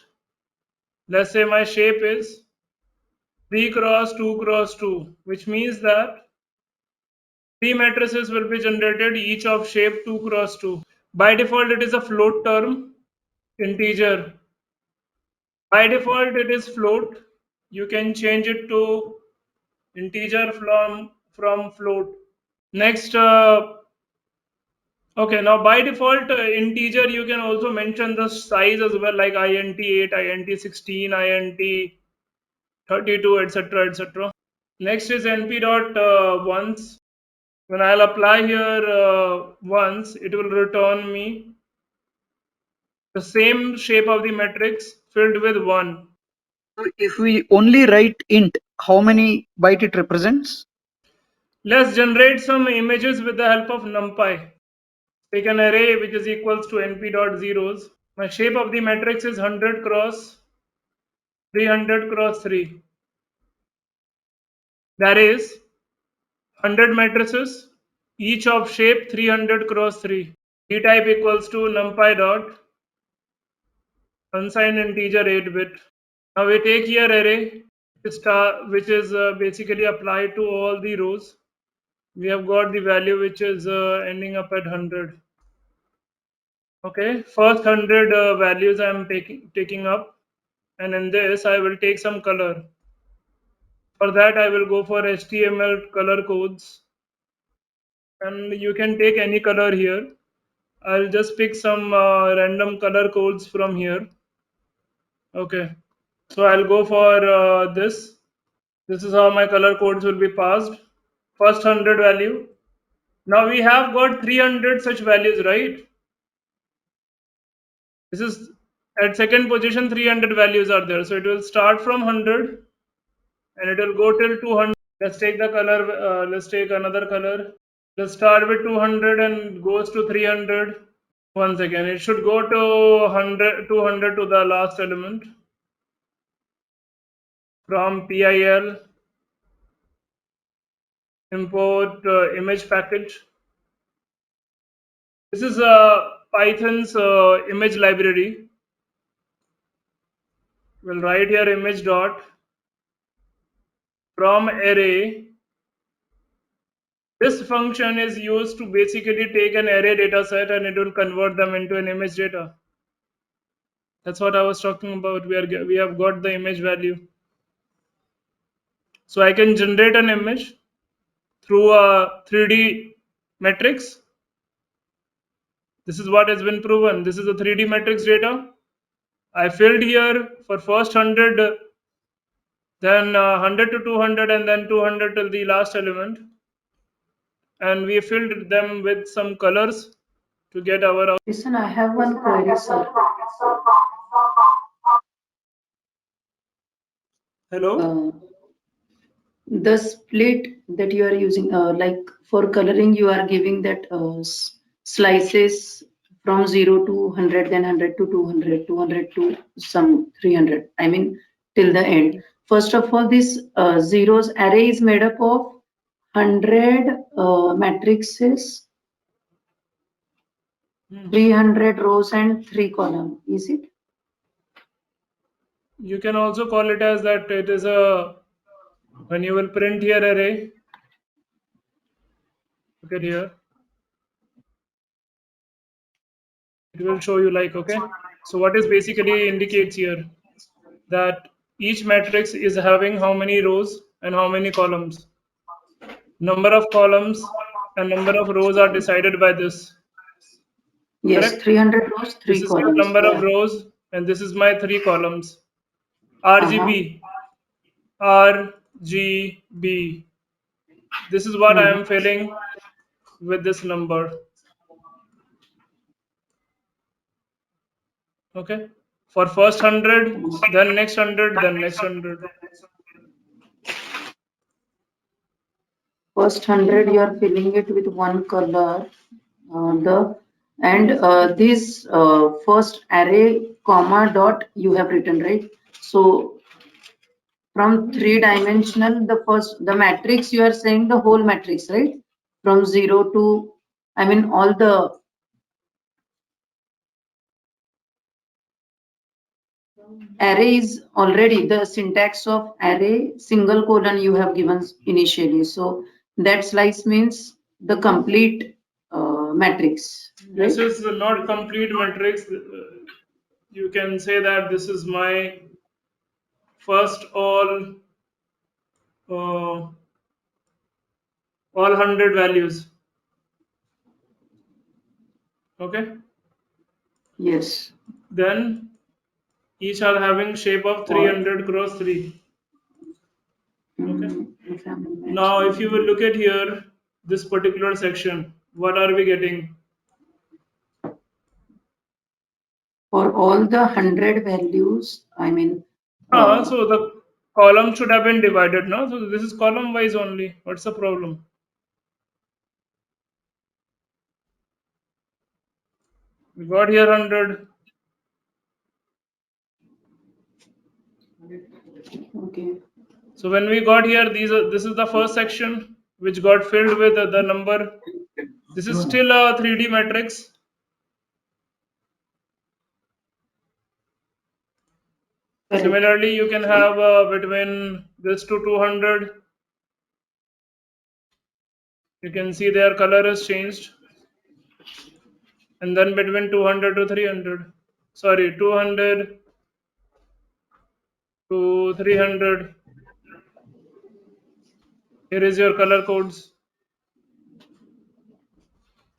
Let's say my shape is 3 cross 2 cross 2, which means that 3 matrices will be generated, each of shape 2 cross 2. By default, it is a float term, integer. By default, it is float. You can change it to integer from float. Next, okay, now by default, integer, you can also mention the size as well, like int8, int16, int32, etc., etc. Next is np dot once. When I'll apply here once, it will return me the same shape of the matrix filled with 1. So if we only write int, how many byte it represents? Let's generate some images with the help of numpy. Take an array which is equals to np.zeros. My shape of the matrix is 100 cross 300 cross 3. That is 100 matrices, each of shape 300 cross 3. D type equals to numpy dot unsigned integer 8-bit. Now we take here array which is basically applied to all the rows. We have got the value which is ending up at 100. Okay, first 100 values I am taking up, and in this I will take some color. For that I will go for HTML color codes, and you can take any color here. I'll just pick some random color codes from here. Okay, so I'll go for this. This is how my color codes will be passed. First 100 value. Now we have got 300 such values, right? This is At second position, 300 values are there. So it will start from 100 and it will go till 200. Let's take the color. Let's take another color. Let's start with 200 and goes to 300. Once again, it should go to 100, 200 to the last element. From PIL, import image package. This is Python's image library. We'll write here image dot from array. This function is used to basically take an array data set and it will convert them into an image data. That's what I was talking about. We have got the image value. So I can generate an image through a 3D matrix. This is what has been proven. This is a 3D matrix data. I filled here for first 100, then 100 to 200, and then 200 till the last element. And we filled them with some colors to get our. Listen, I have one query, sir. Hello? The split that you are using, like for coloring, you are giving that slices from 0 to 100, then 100 to 200, 200 to some 300. I mean, till the end. First of all, this zeros array is made up of 100 matrices, 300 rows, and 3 columns. Is it? You can also call it as that it is a, when you will print here array, look at here, it will show you like, okay. So what is basically indicates here that each matrix is having how many rows and how many columns. Number of columns and number of rows are decided by this. Yes, Correct? 300 rows, This 3 is your columns. number of Yeah. rows and this is my 3 columns. Uh-huh. RGB. RGB. This is what I am filling with this number. Okay. For first 100, then next 100, then next 100. First 100, you are filling it with one color. This first array comma dot you have written, right? So from 3-dimensional, the matrix you are saying the whole matrix, right? From 0 to, I mean, all the array is already the syntax of array single colon you have given initially. So that slice means the complete matrix, right? This is not complete matrix. You can say that this is my first all 100 values. Okay. Yes. Then each are having shape of 300 cross 3. Okay. Now if you will look at here, this particular section, what are we getting? For all the 100 values, I mean, So the column should have been divided now. So this is column wise only. What's the problem? We got here 100. okay. So when we got here, this is the first section which got filled with the number. This is still a 3D matrix. Correct. Similarly, you can have between this to 200. You can see their color is changed. And then between 200 to 300. Sorry, 200 to 300. Here is your color codes.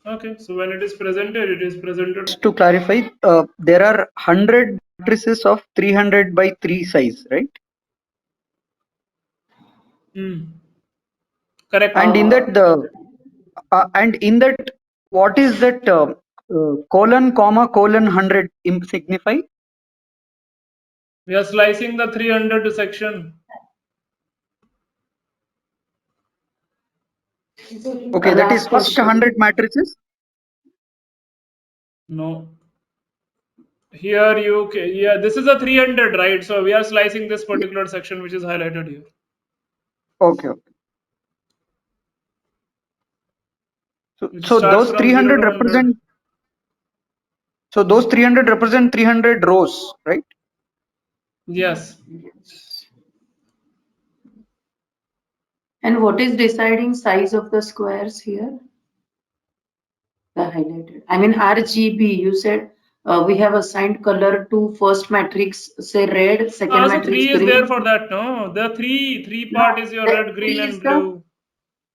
Okay, so when it is presented, it is presented. Just to clarify, there are 100 matrices of 300 by 3 size, right? Correct. And in that, what is that colon, comma, colon 100 signify? We are slicing the 300 section. Okay, that is Last first question. 100 matrices. No. Here yeah, this is a 300, right? So we are slicing this particular section which is highlighted here. Okay, okay. Which So starts those from 0 300 to 100. represent. So those 300 represent 300 rows, right? Yes. Yes. And what is deciding size of the squares here? The highlighted. I mean RGB. You said we have assigned color to first matrix, say red, second So matrix 3 is there green. for that, no? The three No, part is your the red, green, three is and the. blue.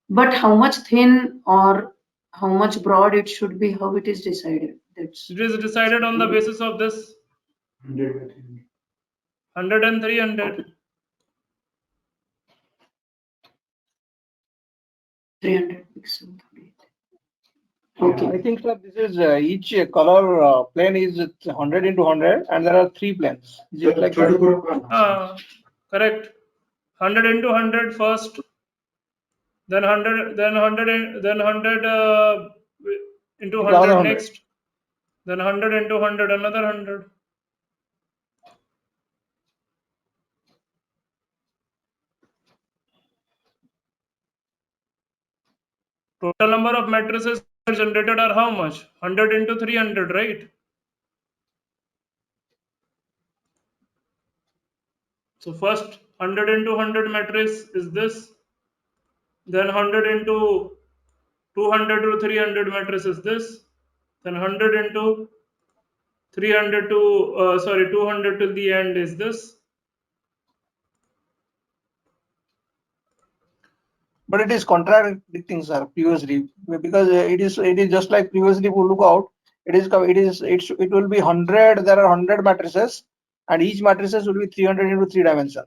But how much thin or how much broad it should be? How it is decided? That's. It is decided on the basis of this 100 and 300. 300 pixel. I Okay. think, sir, this is each color plane is 100 into 100, and there are 3 planes. Is it like that? Correct. 100 into 100 first, then 100, then 100 into Into another 100 100. next, then 100 into 100, another 100. Total number of matrices generated are how much? 100 into 300, right? So first 100 into 100 matrix is this, then 100 into 200 to 300 matrix is this, then 100 into 300 to 200 till the end is this. But it is contradicting, sir, previously, because it is just like previously. If you look out, it will be 100. There are 100 matrices, and each matrices will be 300 into 3 dimension.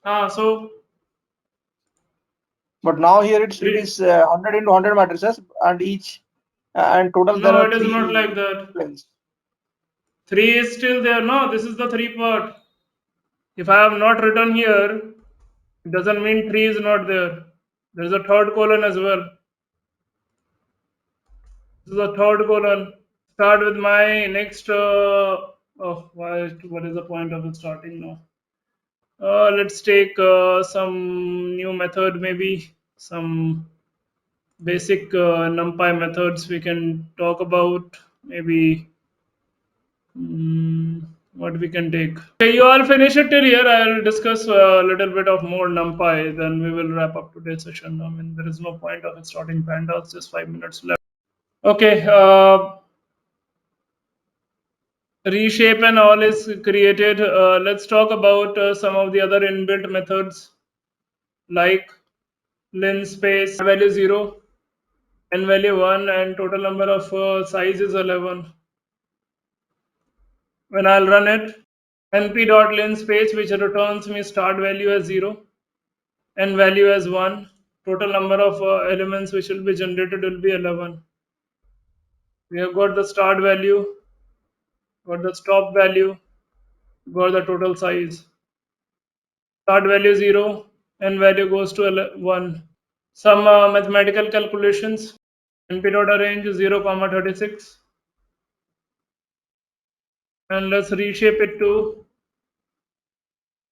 So But now here it three, is 100 into 100 matrices, and and total there no, are it is not 3 like that. planes. 3 is still there. No, this is the 3 part. If I have not written here, it doesn't mean 3 is not there. There is a third colon as well. This is the third colon. Start with my next. What is the point of it starting now? Let's take some new method, maybe some basic NumPy methods we can talk about. Maybe what we can take. Okay, you all finish it till here. I'll discuss a little bit of more NumPy. Then we will wrap up today's session. I mean, there is no point of it starting pandas. Just 5 minutes left. Okay. Reshape and all is created. Let's talk about some of the other inbuilt methods like linspace value 0, n value 1, and total number of size is 11. When I'll run it, np.linspace, which returns me start value as 0, n value as 1, total number of elements which will be generated will be 11. We have got the start value, got the stop value, got the total size. Start value 0, n value goes to 1. Some mathematical calculations. np.arrange 0, 36. And let's reshape it to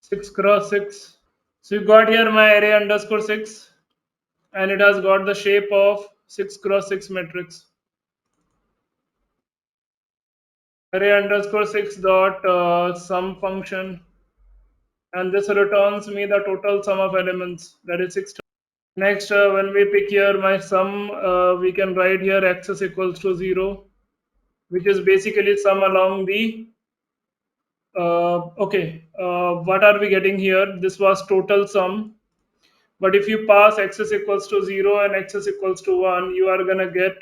6 cross 6. So you got here my array underscore 6, and it has got the shape of 6 cross 6 matrix. Array underscore 6 dot sum function, and this returns me the total sum of elements, that is 6. Next, when we pick here my sum, we can write here x is equals to 0, which is basically sum along the what are we getting here? This was total sum. But if you pass x is equals to 0 and x is equals to 1, you are going to get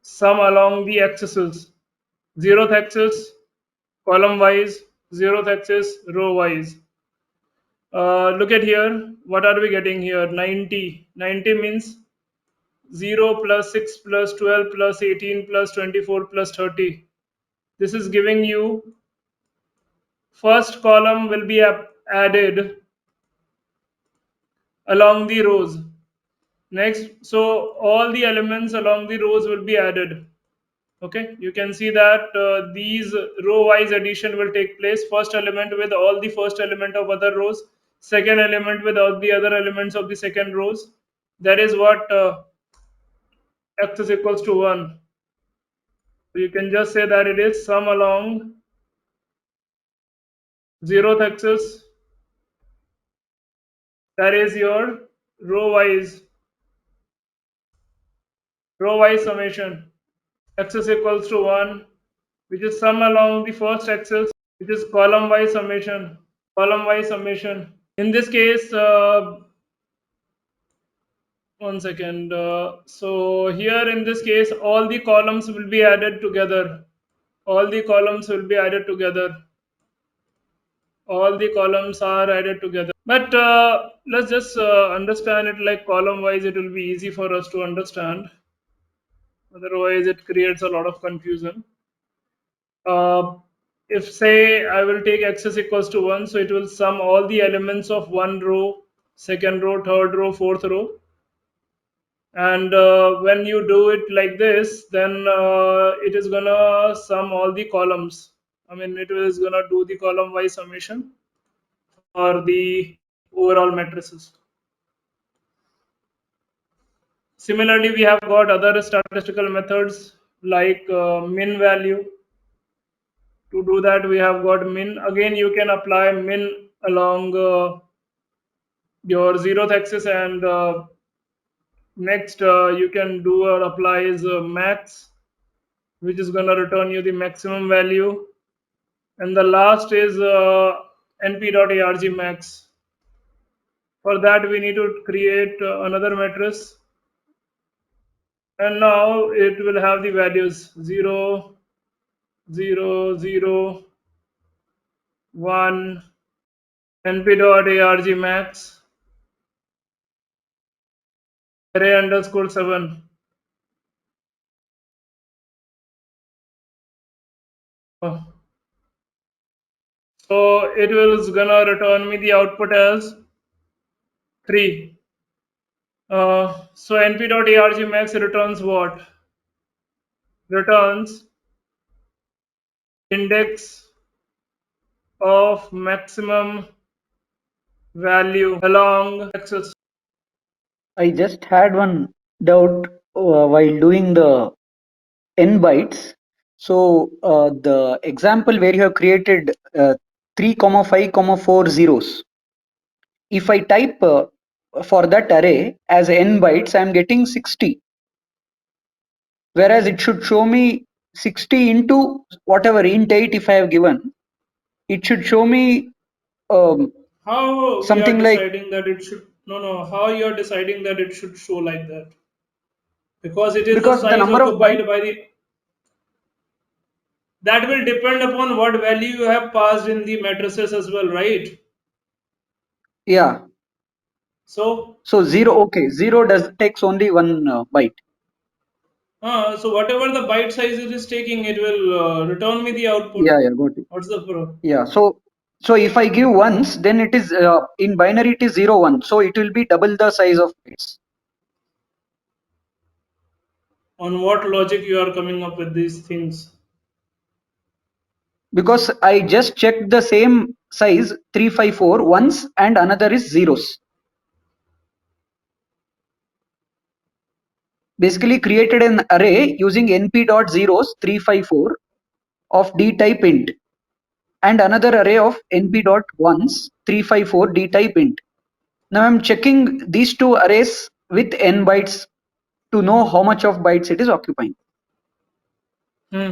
sum along the axes. 0th axis, column wise, 0th axis, row wise. Look at here. What are we getting here? 90. 90 means 0 plus 6 plus 12 plus 18 plus 24 plus 30. This is giving you first column will be added along the rows. Next, so all the elements along the rows will be added. Okay, you can see that these row wise addition will take place. First element with all the first element of other rows, second element with all the other elements of the second rows. That is what x is equals to 1. So you can just say that it is sum along 0th axis. That is your row wise summation. X is equals to 1, which is sum along the first axis, which is column wise summation. Column wise summation. In this case, one second. So here in this case, all the columns will be added together. All the columns will be added together. All the columns are added together. But let's just understand it like column wise. It will be easy for us to understand. Otherwise, it creates a lot of confusion. If say I will take x is equals to 1, so it will sum all the elements of one row, second row, third row, fourth row. And when you do it like this, then it is gonna sum all the columns. I mean, it is gonna do the column wise summation for the overall matrices. Similarly, we have got other statistical methods like min value. To do that, we have got min. Again, you can apply min along your 0th axis, and next you can do or apply is max, which is going to return you the maximum value, and the last is np.arg max. For that, we need to create another matrix, and now it will have the values 0, 0, 0, 1, np.arg max, array underscore 7. Oh. So it was gonna return me the output as 3. So np.arg max returns what? Returns index of maximum value along axis. I just had one doubt while doing the n bytes. So the example where you have created 3 comma 5 comma 4 zeros, if I type for that array as n bytes, I am getting 60, whereas it should show me 60 into whatever int 8 if I have given. It should show me How we are something like, deciding that it should how you are deciding that it should show like that? Because it is the because the size number of the of bytes, byte by the that will depend upon what value you have passed in the matrices as well, right? yeah. So So 0, okay, 0 does takes only one byte. so whatever the byte size it is taking, it will return me the output. Yeah, got it. What's the pro? Yeah, so if I give ones, then it is in binary it is 0 1, so it will be double the size of bytes. On what logic you are coming up with these things? Because I just checked the same size 354 once and another is zeros. Basically created an array using np.zeros 354 of d type int and another array of np.ones 354 d type int. Now I'm checking these two arrays with n bytes to know how much of bytes it is occupying. Hmm.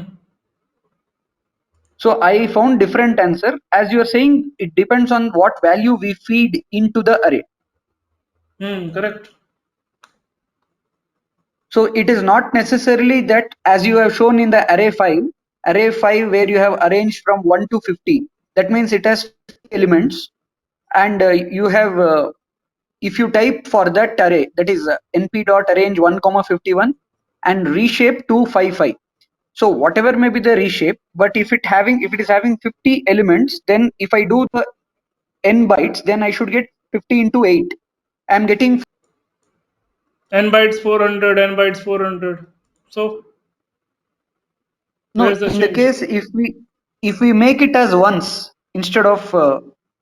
So I found different answer. As you are saying, it depends on what value we feed into the array. Correct. So it is not necessarily that, as you have shown in the array 5 where you have arranged from 1 to 50, that means it has 50 elements, and you have if you type for that array, that is np.arrange 1 comma 51 and reshape 255, So whatever may be the reshape, but if it is having 50 elements, then if I do the n bytes, then I should get 50 into 8. I'm getting n bytes 400, n bytes 400. So no. where's the In the change? case if we make it as ones instead of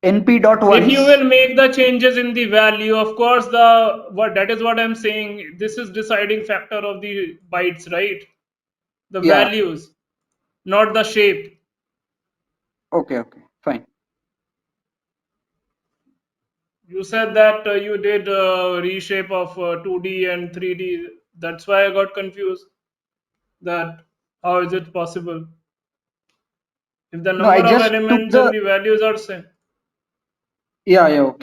np dot If you ones. will make the changes in the value, of course, the what that is what I'm saying. This is deciding factor of the bytes, right? The Yeah. values, not the shape. Okay. Fine. You said that you did reshape of 2D and 3D. That's why I got confused. That how is it possible? If the No, I number of just took elements and the the values are same. yeah. Okay.